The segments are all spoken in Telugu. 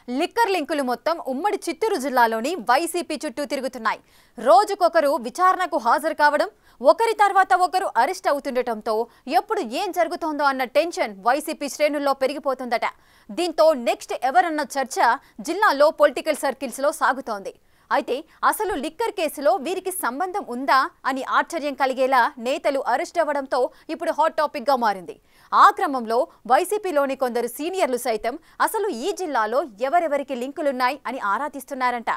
లిక్కర్ లింకులు మొత్తం ఉమ్మడి చిత్తూరు జిల్లాలోని వైసీపీ చుట్టూ తిరుగుతున్నాయి. రోజుకొకరు విచారణకు హాజరు కావడం, ఒకరి తర్వాత ఒకరు అరెస్ట్ అవుతుండటంతో ఎప్పుడు ఏం జరుగుతోందో అన్న టెన్షన్ వైసీపీ శ్రేణుల్లో పెరిగిపోతుందట. దీంతో నెక్స్ట్ ఎవరన్న చర్చ జిల్లాలో పొలిటికల్ సర్కిల్స్ లో సాగుతోంది. అయితే అసలు లిక్కర్ కేసులో వీరికి సంబంధం ఉందా అని ఆశ్చర్యం కలిగేలా నేతలు అరెస్ట్ అవ్వడంతో ఇప్పుడు హాట్ టాపిక్ గా మారింది. ఆ క్రమంలో వైసీపీలోని కొందరు సీనియర్లు సైతం అసలు ఈ జిల్లాలో ఎవరెవరికి లింకులున్నాయి అని ఆరా తీస్తున్నారంట.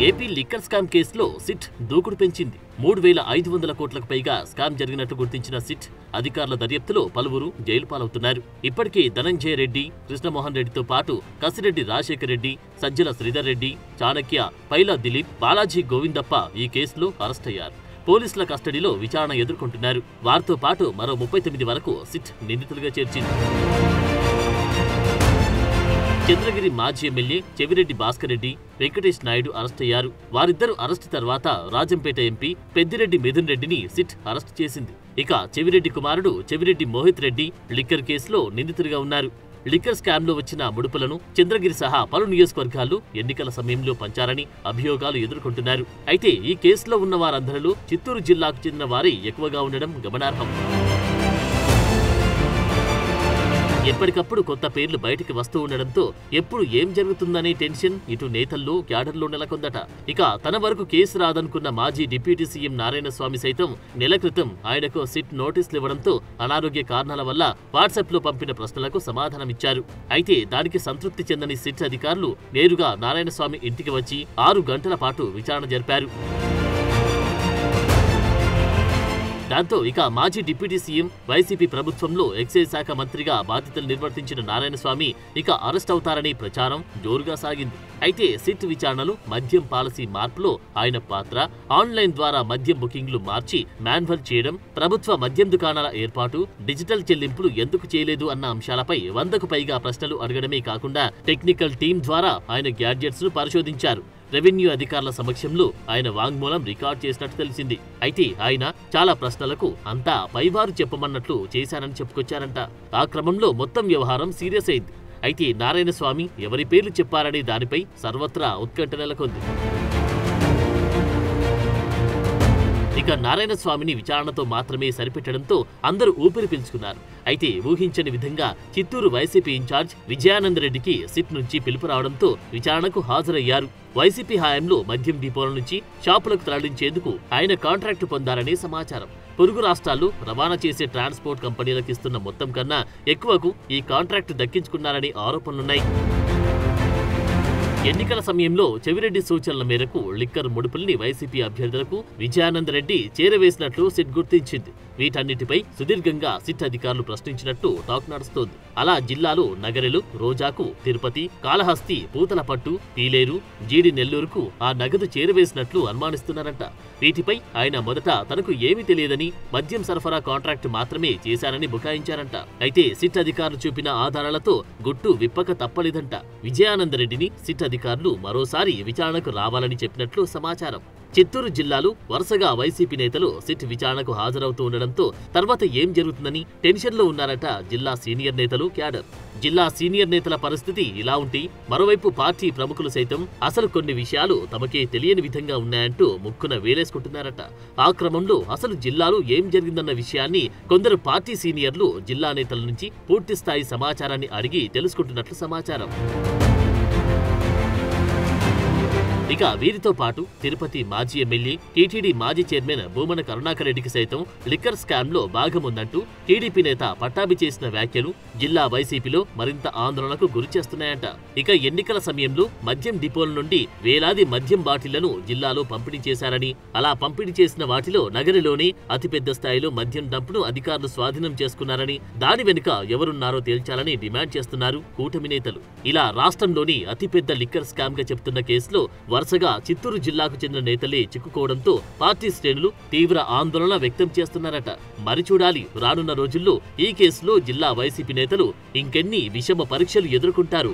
ఏపీ లిక్కర్ స్కామ్ కేసులో సిట్ దూకుడు పెంచింది. 3,500 కోట్లకు పైగా స్కామ్ జరిగినట్లు గుర్తించిన సిట్ అధికారుల దర్యాప్తులో పలువురు జైలు పాలవుతున్నారు. ఇప్పటికే ధనంజయ రెడ్డి, కృష్ణమోహన్ రెడ్డితో పాటు కసిరెడ్డి రాజశేఖర్ రెడ్డి, సజ్జల శ్రీధర్ రెడ్డి, చాణక్య, పైలా దిలీప్, బాలాజీ గోవిందప్ప ఈ కేసులో అరెస్ట్ అయ్యారు. పోలీసుల కస్టడీలో విచారణ ఎదుర్కొంటున్నారు. వారితో పాటు మరో 39 వరకు సిట్ నిందితులుగా చేర్చింది. చంద్రగిరి మాజీ ఎమ్మెల్యే చెవిరెడ్డి భాస్కర్ రెడ్డి, వెంకటేష్ నాయుడు అరెస్ట్ అయ్యారు. వారిద్దరు అరెస్టు తర్వాత రాజంపేట ఎంపీ పెద్దిరెడ్డి మిథున్ రెడ్డిని సిట్ అరెస్టు చేసింది. ఇక చెవిరెడ్డి కుమారుడు చెవిరెడ్డి మోహిత్ రెడ్డి లిక్కర్ కేసులో నిందితుడిగా ఉన్నారు. లిక్కర్ స్కామ్ లో వచ్చిన ముడుపులను చంద్రగిరి సహా పలు నియోజకవర్గాల్లో ఎన్నికల సమయంలో పంచారని అభియోగాలు ఎదుర్కొంటున్నారు. అయితే ఈ కేసులో ఉన్న వారందరిలో చిత్తూరు జిల్లాకు చెందిన వారే ఎక్కువగా ఉండడం గమనార్హం. ఎప్పటికప్పుడు కొత్త పేర్లు బయటికి వస్తూ ఉండడంతో ఎప్పుడు ఏం జరుగుతుందనే టెన్షన్ ఇటు నేతల్లో, క్యాడర్లో నెలకొందట. ఇక తన వరకు కేసు రాదనుకున్న మాజీ డిప్యూటీ సీఎం నారాయణస్వామి సైతం నెల క్రితం ఆయనకు సిట్ నోటీసులు ఇవ్వడంతో అనారోగ్య కారణాల వల్ల వాట్సాప్ లో పంపిన ప్రశ్నలకు సమాధానమిచ్చారు. అయితే దానికి సంతృప్తి చెందని సిట్ అధికారులు నేరుగా నారాయణస్వామి ఇంటికి వచ్చి 6 గంటల పాటు విచారణ జరిపారు. దాంతో ఇక మాజీ డిప్యూటీ సీఎం, వైసీపీ ప్రభుత్వంలో ఎక్సైజ్ శాఖ మంత్రిగా బాధ్యతలు నిర్వర్తించిన నారాయణస్వామి ఇక అరెస్ట్ అవుతారని ప్రచారం జోరుగా సాగింది. అయితే సిట్ విచారణలో మద్యం పాలసీ మార్పులో ఆయన పాత్ర, ఆన్లైన్ ద్వారా మద్యం బుకింగ్లు మార్చి మాన్యువల్ చేయడం, ప్రభుత్వ మద్యం దుకాణాల ఏర్పాటు, డిజిటల్ చెల్లింపులు ఎందుకు చేయలేదు అన్న అంశాలపై 100కు పైగా ప్రశ్నలు అడగడమే కాకుండా టెక్నికల్ టీం ద్వారా ఆయన గ్యాడ్జెట్స్ ను పరిశోధించారు. రెవెన్యూ అధికారుల సమక్షంలో ఆయన వాంగ్మూలం రికార్డ్ చేసినట్టు తెలిసింది. అయితే ఆయన చాలా ప్రశ్నలకు అంతా పైవారు చెప్పమన్నట్లు చేశానని చెప్పుకొచ్చారంట. ఆ క్రమంలో మొత్తం వ్యవహారం సీరియస్ అయింది. అయితే నారాయణస్వామి ఎవరి పేర్లు చెప్పారనే దానిపై సర్వత్రా ఉత్కంఠ నెలకొంది. ఇక నారాయణస్వామిని విచారణతో మాత్రమే సరిపెట్టడంతో అందరూ ఊపిరి పీల్చుకున్నారు. అయితే ఊహించని విధంగా చిత్తూరు వైసీపీ ఇన్ఛార్జ్ విజయానందరెడ్డికి సిట్ నుంచి పిలుపు రావడంతో విచారణకు హాజరయ్యారు. వైసీపీ హయాంలో మద్యం డిపోల నుంచి షాపులకు తరలించేందుకు ఆయన కాంట్రాక్టు పొందారనే సమాచారం. పొరుగు రాష్ట్రాల్లో రవాణా చేసే ట్రాన్స్పోర్ట్ కంపెనీలకు ఇస్తున్న మొత్తం కన్నా ఎక్కువకు ఈ కాంట్రాక్టు దక్కించుకున్నారనే ఆరోపణలున్నాయి. ఎన్నికల సమయంలో చెవిరెడ్డి సూచనల మేరకు లిక్కర్ ముడుపుల్ని వైసీపీ అభ్యర్థులకు విజయానందరెడ్డి చేరవేసినట్లు సిట్ గుర్తించింది. వీటన్నిటిపై సుదీర్ఘంగా సిట్ అధికారులు ప్రశ్నించినట్టు టాక్ నడుస్తోంది. అలా జిల్లాలో నగరెలు, రోజాకు, తిరుపతి, కాళహస్తి, పూతలపట్టు, పీలేరు, జీడి నెల్లూరుకు ఆ నగదు చేరవేసినట్లు అనుమానిస్తున్నారంట. వీటిపై ఆయన మొదట తనకు ఏమీ తెలియదని, మద్యం సరఫరా కాంట్రాక్టు మాత్రమే చేశారని బుకాయించారంట. అయితే సిట్ అధికారులు చూపిన ఆధారాలతో గుట్టు విప్పక తప్పలేదంట. విజయానందరెడ్డిని సిట్ అధికారులు మరోసారి విచారణకు రావాలని చెప్పినట్లు సమాచారం. చిత్తూరు జిల్లాలో వరుసగా వైసీపీ నేతలు సిట్ విచారణకు హాజరవుతూ ఉండడంతో తర్వాత ఏం జరుగుతుందని టెన్షన్లో ఉన్నారట జిల్లా సీనియర్ నేతలు, క్యాడర్. జిల్లా సీనియర్ నేతల పరిస్థితి ఇలా ఉంటే మరోవైపు పార్టీ ప్రముఖులు సైతం అసలు కొన్ని విషయాలు తమకే తెలియని విధంగా ఉన్నాయంటూ ముక్కున వేలేసుకుంటున్నారట. ఆ క్రమంలో అసలు జిల్లాలో ఏం జరిగిందన్న విషయాన్ని కొందరు పార్టీ సీనియర్లు జిల్లా నేతల నుంచి పూర్తిస్థాయి సమాచారాన్ని అడిగి తెలుసుకుంటున్నట్లు సమాచారం. ఇక వీరితో పాటు తిరుపతి మాజీ ఎమ్మెల్యే, టీటీడీ మాజీ చైర్మన్ భూమన కరుణాకర్ రెడ్డికి సైతం లిక్కర్ స్కామ్ లో భాగముందంటూ టీడీపీ నేత పట్టాభి చేసిన వ్యాఖ్యలు జిల్లా వైసీపీలో మరింత ఆందోళనకు గురిచేస్తున్నాయంట. ఇక ఎన్నికల సమయంలో మద్యం డిపోల నుండి వేలాది మద్యం బాటిళ్లను జిల్లాలో పంపిణీ చేశారని, అలా పంపిణీ చేసిన వాటిలో నగరిలోనే అతిపెద్ద స్థాయిలో మద్యం డంపును అధికారులు స్వాధీనం చేసుకున్నారని, దాని వెనుక ఎవరున్నారో తేల్చాలని డిమాండ్ చేస్తున్నారు కూటమి నేతలు. ఇలా రాష్ట్రంలోని అతిపెద్ద లిక్కర్ స్కామ్ గా చెప్తున్న కేసులో వరుసగా చిత్తూరు జిల్లాకు చెందిన నేతలే చిక్కుకోవడంతో పార్టీ శ్రేణులు తీవ్ర ఆందోళన వ్యక్తం చేస్తున్నారట. మరి చూడాలి రానున్న రోజుల్లో ఈ కేసులో జిల్లా వైసీపీ నేతలు ఇంకెన్ని విషమ పరీక్షలు ఎదుర్కొంటారు.